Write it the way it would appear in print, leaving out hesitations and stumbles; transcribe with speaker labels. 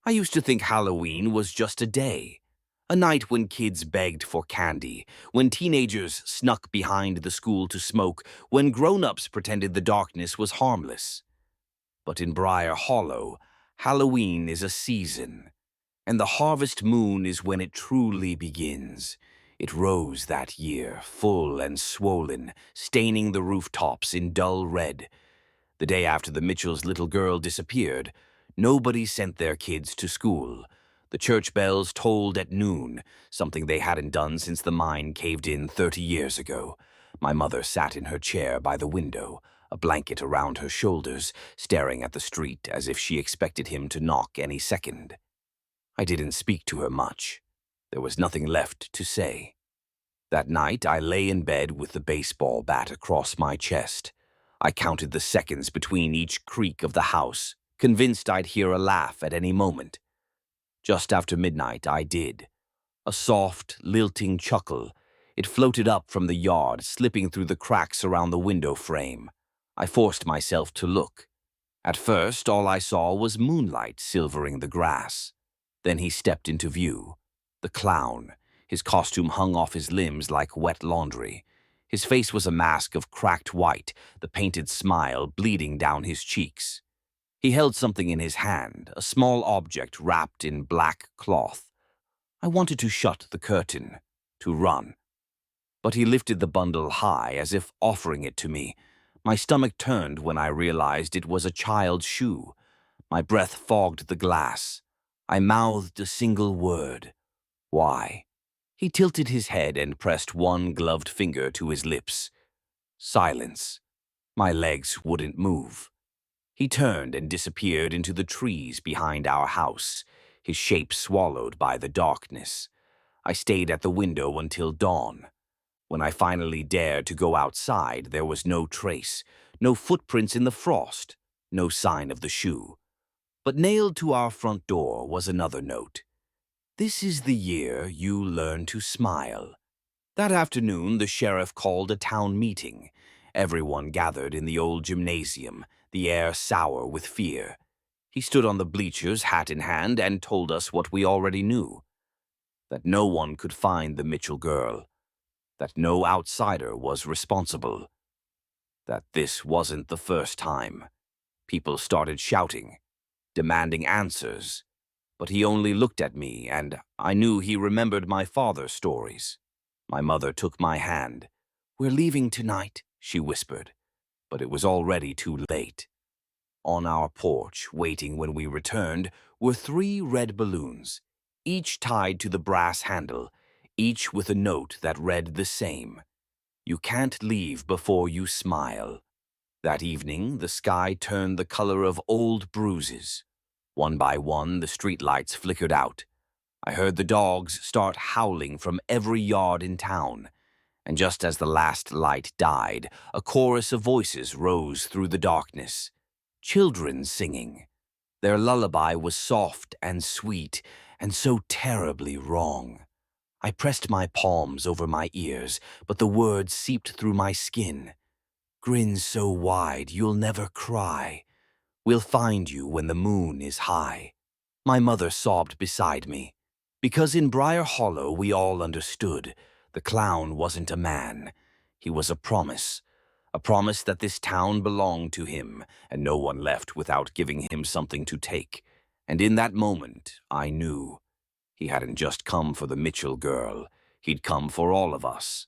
Speaker 1: I used to think Halloween was just a day, a night when kids begged for candy, when teenagers snuck behind the school to smoke, when grown-ups pretended the darkness was harmless. But in Briar Hollow, Halloween is a season, and the harvest moon is when it truly begins. It rose that year, full and swollen, staining the rooftops in dull red. The day after the Mitchells' little girl disappeared, nobody sent their kids to school. The church bells tolled at noon, something they hadn't done since the mine caved in 30 years ago. My mother sat in her chair by the window, a blanket around her shoulders, staring at the street as if she expected him to knock any second. I didn't speak to her much. There was nothing left to say. That night, I lay in bed with the baseball bat across my chest. I counted the seconds between each creak of the house, convinced I'd hear a laugh at any moment. Just after midnight, I did. A soft, lilting chuckle. It floated up from the yard, slipping through the cracks around the window frame. I forced myself to look. At first, all I saw was moonlight silvering the grass. Then he stepped into view. The clown. His costume hung off his limbs like wet laundry. His face was a mask of cracked white, the painted smile bleeding down his cheeks. He held something in his hand, a small object wrapped in black cloth. I wanted to shut the curtain, to run. But he lifted the bundle high, as if offering it to me. My stomach turned when I realized it was a child's shoe. My breath fogged the glass. I mouthed a single word. Why? He tilted his head and pressed one gloved finger to his lips. Silence. My legs wouldn't move. He turned and disappeared into the trees behind our house, his shape swallowed by the darkness. I stayed at the window until dawn. When I finally dared to go outside, there was no trace, no footprints in the frost, no sign of the shoe. But nailed to our front door was another note. This is the year you learn to smile. That afternoon, the sheriff called a town meeting. Everyone gathered in the old gymnasium, the air sour with fear. He stood on the bleachers, hat in hand, and told us what we already knew. That no one could find the Mitchell girl. That no outsider was responsible. That this wasn't the first time. People started shouting, demanding answers. But he only looked at me, and I knew he remembered my father's stories. My mother took my hand. "We're leaving tonight," she whispered. But it was already too late. On our porch, waiting when we returned, were 3 red balloons, each tied to the brass handle, each with a note that read the same. You can't leave before you smile. That evening, the sky turned the color of old bruises. One by one, the streetlights flickered out. I heard the dogs start howling from every yard in town. And just as the last light died, a chorus of voices rose through the darkness. Children singing. Their lullaby was soft and sweet, and so terribly wrong. I pressed my palms over my ears, but the words seeped through my skin. Grin so wide you'll never cry. We'll find you when the moon is high. My mother sobbed beside me. Because in Briar Hollow we all understood. The clown wasn't a man. He was a promise that this town belonged to him, and no one left without giving him something to take. And in that moment, I knew. He hadn't just come for the Mitchell girl. He'd come for all of us.